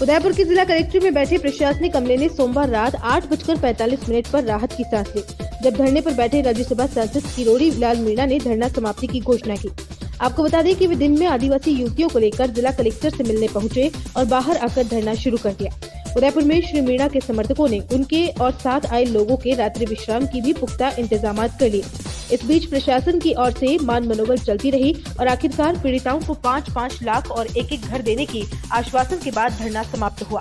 उदयपुर की जिला कलेक्ट्रेट में बैठे प्रशासनिक अमले ने सोमवार रात 8:45 पर राहत की सांस ली, जब धरने पर बैठे राज्यसभा सांसद किरोड़ी लाल मीणा ने धरना समाप्ति की घोषणा की। आपको बता दें कि वे दिन में आदिवासी युवतियों को लेकर जिला कलेक्टर से मिलने पहुंचे और बाहर आकर धरना शुरू कर दिया। उदयपुर में श्री मीणा के समर्थकों ने उनके और साथ आए लोगों के रात्रि विश्राम की भी पुख्ता इंतजाम कर लिए। इस बीच प्रशासन की ओर से मान मनोबल चलती रही और आखिरकार पीड़िताओं को 5-5 लाख और एक-एक घर देने की आश्वासन के बाद धरना समाप्त हुआ।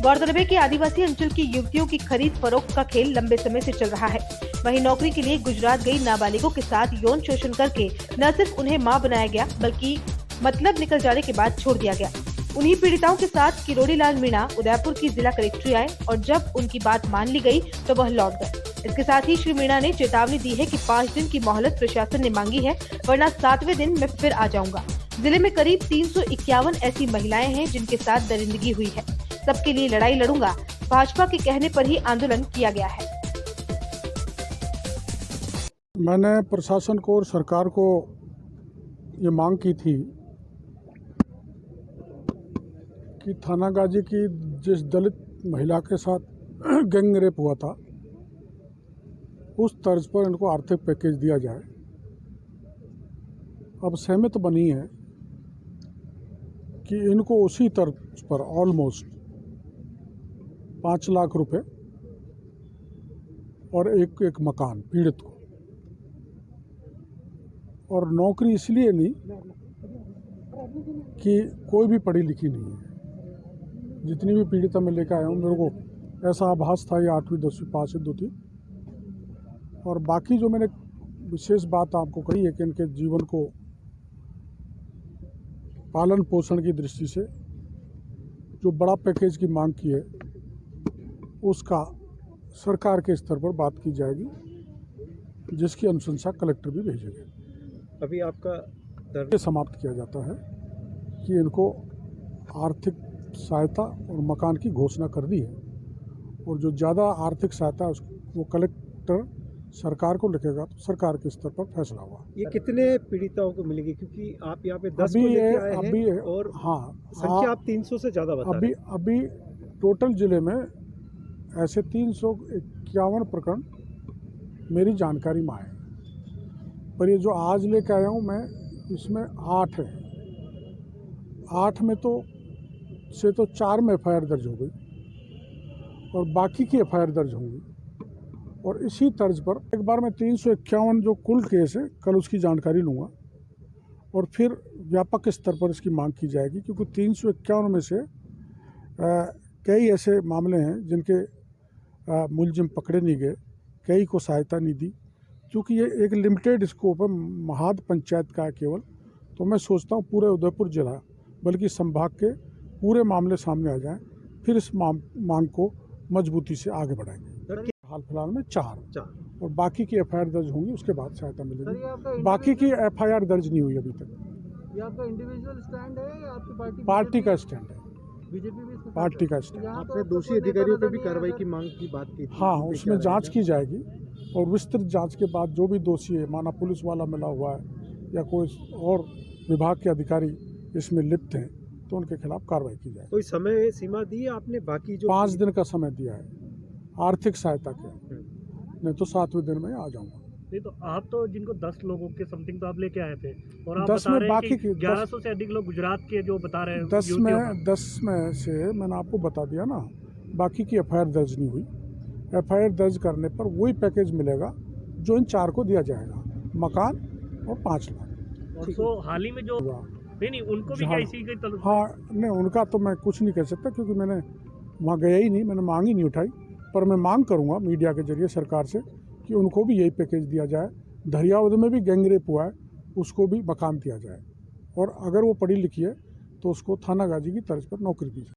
गौरतलब है कि आदिवासी अंचल की युवतियों की खरीद फरोख्त का खेल लंबे समय से चल रहा है। वहीं नौकरी के लिए गुजरात गई नाबालिगों के साथ यौन शोषण करके न सिर्फ उन्हें मां बनाया गया, बल्कि मतलब निकल जाने के बाद छोड़ दिया गया। उन्हीं पीड़िताओं के साथ किरोड़ी लाल मीणा उदयपुर की जिला कलेक्ट्रेट आए और जब उनकी बात मान ली गई तो वह लौट गए। इसके साथ ही श्री मीणा ने चेतावनी दी है कि 5 दिन की मोहलत प्रशासन ने मांगी है, वरना 7वें दिन मैं फिर आ जाऊंगा। जिले में करीब 351 ऐसी महिलाएं हैं जिनके साथ दरिंदगी हुई है। सबके लिए लड़ाई लड़ूंगा, भाजपा के कहने पर ही आंदोलन किया गया है। मैंने प्रशासन को और सरकार को ये मांग की थी कि थानागाजी की जिस दलित महिला के साथ गैंग रेप हुआ था, उस तर्ज पर इनको आर्थिक पैकेज दिया जाए। अब सहमत बनी है कि इनको उसी तर्ज पर ऑलमोस्ट 5 लाख रुपए और एक मकान पीड़ित को, और नौकरी इसलिए नहीं कि कोई भी पढ़ी लिखी नहीं है। जितनी भी पीड़िता मैं लेकर आया हूँ, मेरे को ऐसा आभास था ये 8वीं 10वीं पास सिद्ध थी। और बाकी जो मैंने विशेष बात आपको कही है कि इनके जीवन को पालन पोषण की दृष्टि से जो बड़ा पैकेज की मांग की है, उसका सरकार के स्तर पर बात की जाएगी, जिसकी अनुशंसा कलेक्टर भी भेजेंगे। अभी आपका ये समाप्त किया जाता है कि इनको आर्थिक सहायता और मकान की घोषणा कर दी है, और जो ज़्यादा आर्थिक सहायता है वो कलेक्टर सरकार को लिखेगा तो सरकार के स्तर पर फैसला होगा। ये कितने पीड़िताओं को मिलेगी, क्योंकि आप यहाँ पे 10 को लेके आए हैं और हाँ, संख्या आप 300 से ज़्यादा बता रहे हैं। अभी टोटल जिले में ऐसे 351 प्रकरण मेरी जानकारी में आए, पर ये जो आज लेके आया हूँ मैं, इसमें 8 है। 8 में तो 4 में FIR दर्ज हो गई और बाकी की FIR दर्ज होंगी। और इसी तर्ज पर एक बार मैं 351 जो कुल केस है, कल उसकी जानकारी लूँगा और फिर व्यापक स्तर पर इसकी मांग की जाएगी, क्योंकि 351 में से कई ऐसे मामले हैं जिनके मुलजिम पकड़े नहीं गए, कई को सहायता नहीं दी। क्योंकि ये एक लिमिटेड स्कोप है, महाद पंचायत का है केवल, तो मैं सोचता हूँ पूरे उदयपुर जिला बल्कि संभाग के पूरे मामले सामने आ जाएं, फिर इस मांग को मजबूती से आगे बढ़ाएंगे। हाल फिलहाल में 4 और बाकी की FIR दर्ज होंगी, उसके बाद सहायता मिलेगी। बाकी की FIR दर्ज नहीं हुई अभी तक। ये आपका इंडिविजुअल स्टैंड है या आपकी पार्टी का स्टैंड है, बीजेपी भी पार्टी का स्टैंड। आपने दोषी अधिकारियों पर भी कार्रवाई की मांग की बात की थी। हाँ, उसमें जांच की जाएगी और विस्तृत जांच के बाद जो भी दोषी है, माना पुलिस वाला मिला हुआ है या कोई और विभाग के अधिकारी इसमें लिप्त हैं, तो उनके खिलाफ कार्रवाई की जाएगी। कोई समय सीमा दी है आपने? बाकी जो 5 दिन का समय दिया है आर्थिक सहायता के, नहीं तो 7वें दिन में आ जाऊंगा। नहीं तो आप तो जिनको 10 लोगों के समथिंग तो आप लेके आए थे, और आप 10 बता में रहे बाकी हैं कि की 1100 से अधिक लोग गुजरात के जो बता रहे हैं। 10 में से मैंने आपको बता दिया ना, बाकी की FIR दर्ज नहीं हुई। FIR दर्ज करने पर वही पैकेज मिलेगा जो इन 4 को दिया जाएगा, मकान और 5 लाख। और तो हाल ही में जो नहीं उनको भी क्या इसी के हाँ, नहीं उनका तो मैं कुछ नहीं कह सकता, क्योंकि मैंने वहाँ गया ही नहीं, मैंने मांग ही नहीं उठाई। पर मैं मांग करूँगा मीडिया के जरिए सरकार से कि उनको भी यही पैकेज दिया जाए। दरियावद में भी गैंग रेप हुआ है, उसको भी मकान दिया जाए, और अगर वो पढ़ी लिखी है तो उसको थानागाजी की तर्ज पर नौकरी दी जाए।